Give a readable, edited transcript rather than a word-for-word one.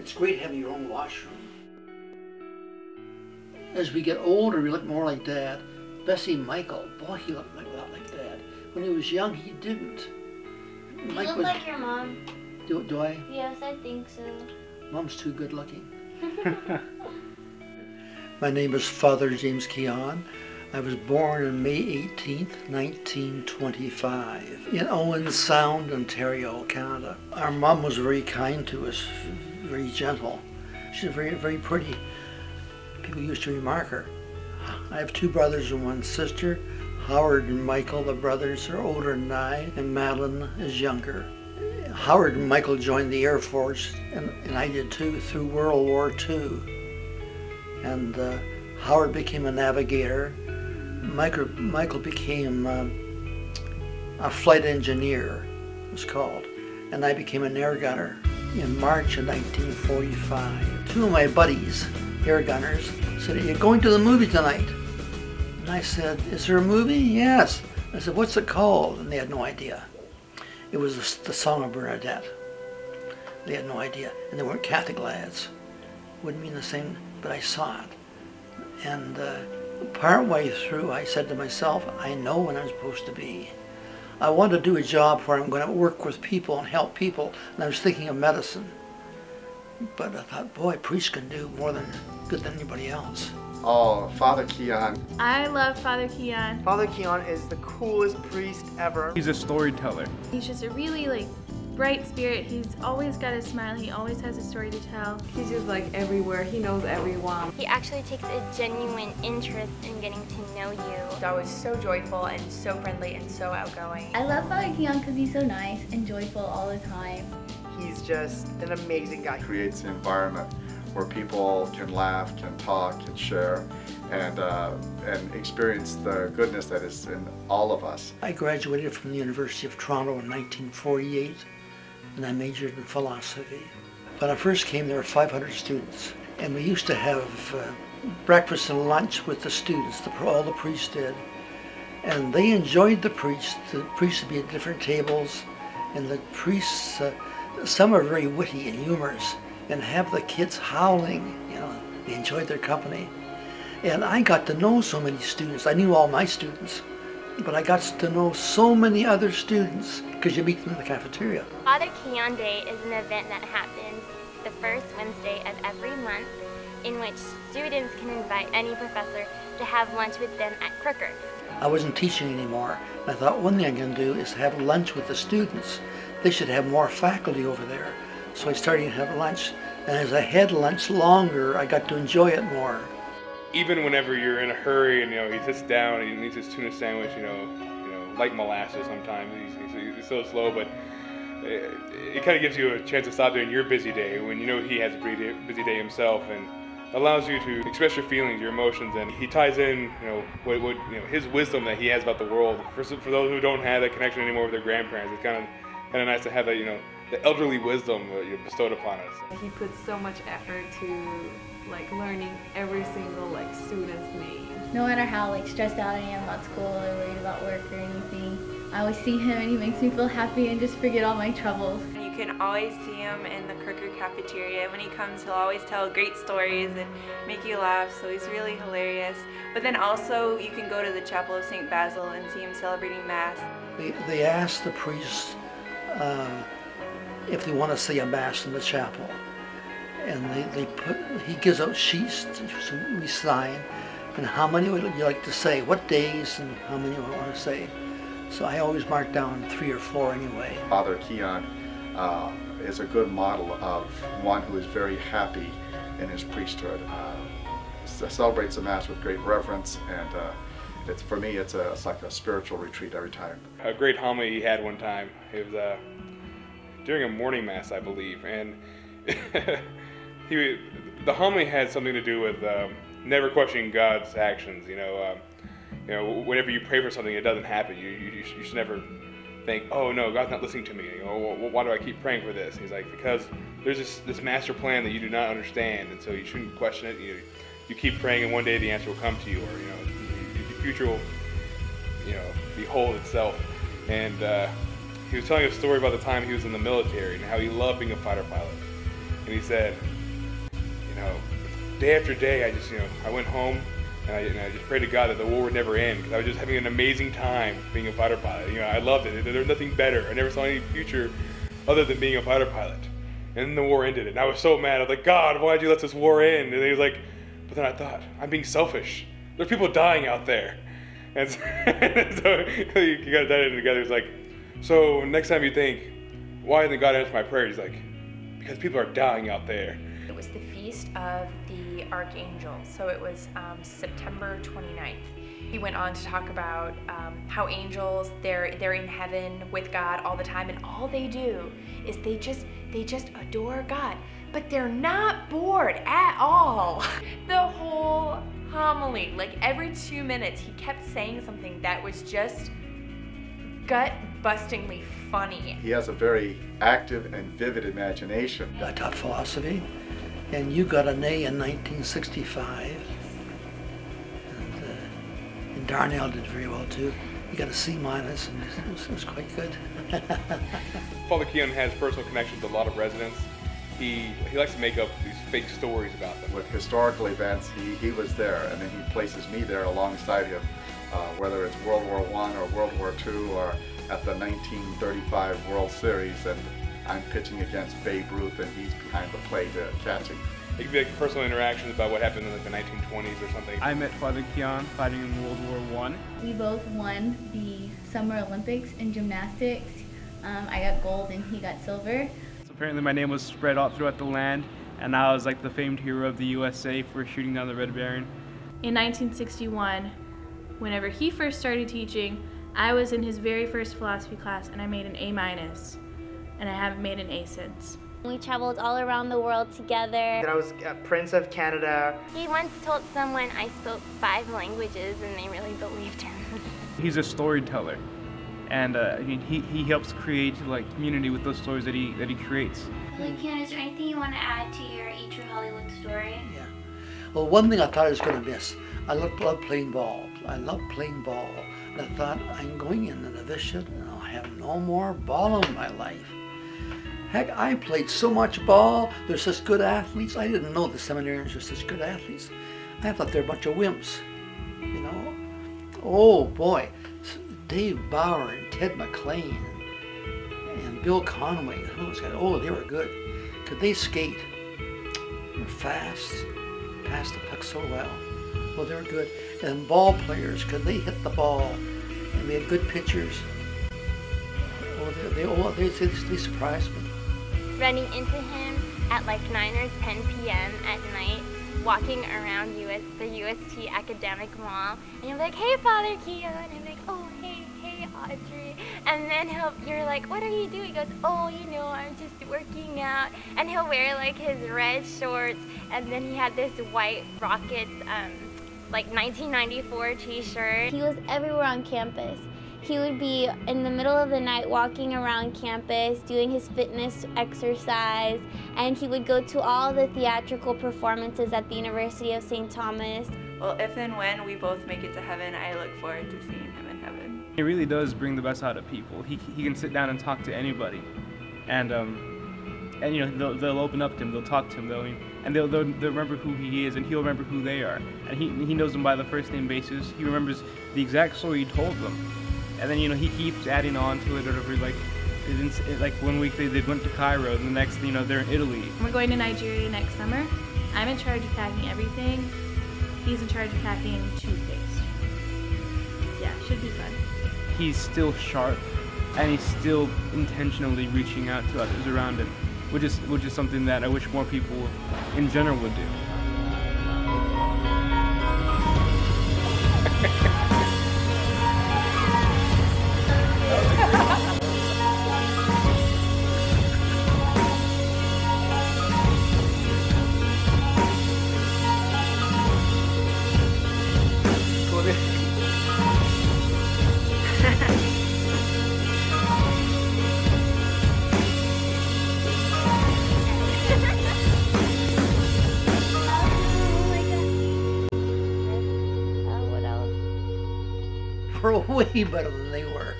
It's great having your own washroom. As we get older, we look more like Dad. Bessie Michael, boy, he looked a lot like Dad. When he was young, he didn't. You look like your mom. Do I? Yes, I think so. Mom's too good looking. My name is Father James Keon. I was born on May 18th, 1925 in Owen Sound, Ontario, Canada. Our mom was very kind to us, very gentle. She's very, very pretty. People used to remark her. I have two brothers and one sister. Howard and Michael, the brothers, are older than I, and Madeline is younger. Howard and Michael joined the Air Force, and I did too, through World War II. And Howard became a navigator. Michael became a flight engineer, it was called. And I became an air gunner in March of 1945. Two of my buddies, air gunners, said, "Are you going to the movie tonight?" And I said, "Is there a movie?" "Yes." I said, "What's it called?" And they had no idea. It was the Song of Bernadette. They had no idea. And they weren't Catholic lads. Wouldn't mean the same, but I saw it. And partway through, I said to myself, I know when I'm supposed to be. I want to do a job where I'm going to work with people and help people. And I was thinking of medicine. But I thought, boy, priests can do more than good than anybody else. Oh, Father Keon. I love Father Keon. Father Keon is the coolest priest ever. He's a storyteller. He's just a really bright spirit. He's always got a smile. He always has a story to tell. He's just everywhere. He knows everyone. He actually takes a genuine interest in getting to know you. He's always so joyful and so friendly and so outgoing. I love Father Keon because he's so nice and joyful all the time. He's just an amazing guy. Creates an environment where people can laugh, can talk, can share, and experience the goodness that is in all of us. I graduated from the University of Toronto in 1948, and I majored in philosophy. When I first came, there were 500 students, and we used to have breakfast and lunch with the students, all the priests did. And they enjoyed the priests. The priests would be at different tables, and the priests, some are very witty and humorous, and have the kids howling, they enjoyed their company. And I got to know so many students. I knew all my students, but I got to know so many other students because you meet them in the cafeteria. Father Keon Day is an event that happens the first Wednesday of every month in which students can invite any professor to have lunch with them at Crooker. I wasn't teaching anymore, and I thought one thing I can do is have lunch with the students. They should have more faculty over there. So I started to have lunch, and as I had lunch longer, I got to enjoy it more. Even whenever you're in a hurry and he sits down and he eats his tuna sandwich, like molasses sometimes, he's so slow, but it kind of gives you a chance to stop during your busy day when he has a busy day himself, and allows you to express your feelings, your emotions, and he ties in what his wisdom that he has about the world. For those who don't have that connection anymore with their grandparents, it's kind of nice to have that the elderly wisdom bestowed upon us. He puts so much effort to learning every single student's name. No matter how stressed out I am about school or worried about work or anything, I always see him and he makes me feel happy and just forget all my troubles. You can always see him in the Crooker cafeteria. When he comes, he'll always tell great stories and make you laugh, so he's really hilarious. But then also, you can go to the Chapel of St. Basil and see him celebrating Mass. They ask the priests if they want to say a Mass in the chapel. And he gives out sheets so we sign, and how many would you like to say, what days, and how many would I want to say. So I always mark down 3 or 4 anyway. Father Keon is a good model of one who is very happy in his priesthood. Celebrates the Mass with great reverence, and for me it's like a spiritual retreat every time. A great homily he had one time. It was during a morning Mass, I believe, and the homily had something to do with never questioning God's actions. Whenever you pray for something, it doesn't happen. You should never think, oh no, God's not listening to me. Why do I keep praying for this? He's like, because there's this master plan that you do not understand, and so you shouldn't question it. You keep praying, and one day the answer will come to you, or the future will, behold itself. And he was telling a story about the time he was in the military and how he loved being a fighter pilot. and he said, you know, day after day, I went home and I just prayed to God that the war would never end, because I was just having an amazing time being a fighter pilot. You know, I loved it. There was nothing better. I never saw any future other than being a fighter pilot. And then the war ended, and I was so mad. I was like, God, why'd you let this war end? And he was like, but then I thought, I'm being selfish. There's people dying out there. And so, you got that in together. It's like, so next time you think, why didn't God answer my prayer? He's like, because people are dying out there. It was the feast of the Archangel, so it was September 29th. He went on to talk about how angels, they're in heaven with God all the time, and all they do is they just adore God, but they're not bored at all. The whole homily, like every 2 minutes, he kept saying something that was just gut-bustingly funny. He has a very active and vivid imagination. I taught philosophy, and you got an A in 1965. And Darnell did very well too. You got a C minus, and it was quite good. Father Keon has personal connections with a lot of residents. He likes to make up these fake stories about them. With historical events, he was there, and then he places me there alongside him, whether it's World War I or World War II or at the 1935 World Series, and I'm pitching against Babe Ruth and he's behind the plate catching. It could be like personal interactions about what happened in like the 1920s or something. I met Father Keon fighting in World War I. We both won the Summer Olympics in gymnastics. I got gold and he got silver. So apparently my name was spread out throughout the land, and I was like the famed hero of the USA for shooting down the Red Baron. In 1961, whenever he first started teaching, I was in his very first philosophy class and I made an A-, and I haven't made an A since. We traveled all around the world together. I was a Prince of Canada. He once told someone I spoke 5 languages and they really believed him. He's a storyteller, and he helps create like community with those stories that he creates. Keon, is there anything you want to add to your A True Hollywood story? Yeah. Well, one thing I thought I was going to miss, I love playing ball. I love playing ball. And I thought, I'm going in the novitiate and I'll have no more ball in my life. Heck, I played so much ball. They're such good athletes. I didn't know the seminarians were such good athletes. I thought they're a bunch of wimps, you know. Oh boy, Dave Bauer and Ted McLean and Bill Conway, those guys, oh, they were good. Could they skate? They were fast, passed the puck so well. Well, they were good. And ball players, could they hit the ball? And we had good pitchers. Oh, they surprised me. Running into him at like 9 or 10 p.m. at night, walking around the UST Academic Mall, and you're like, hey, Father Keon, and I'm like, oh, hey, Audrey, and then you're like, what are you doing? He goes, oh, you know, I'm just working out, and he'll wear like his red shorts, and then he had this white Rockets, like 1994 t-shirt. He was everywhere on campus. He would be in the middle of the night walking around campus, doing his fitness exercise, and he would go to all the theatrical performances at the University of St. Thomas. Well, if and when we both make it to heaven, I look forward to seeing him in heaven. He really does bring the best out of people. He can sit down and talk to anybody, and you know, they'll open up to him, they'll talk to him, they'll remember who he is, and he'll remember who they are. And he knows them by the first name basis. He remembers the exact story he told them. And then, you know, he keeps adding on to it, or like 1 week they went to Cairo, and the next, you know, they're in Italy. We're going to Nigeria next summer. I'm in charge of packing everything. He's in charge of packing toothpaste. Yeah, should be fun. He's still sharp, and he's still intentionally reaching out to others around him, which is something that I wish more people in general would do. We're way better than they were.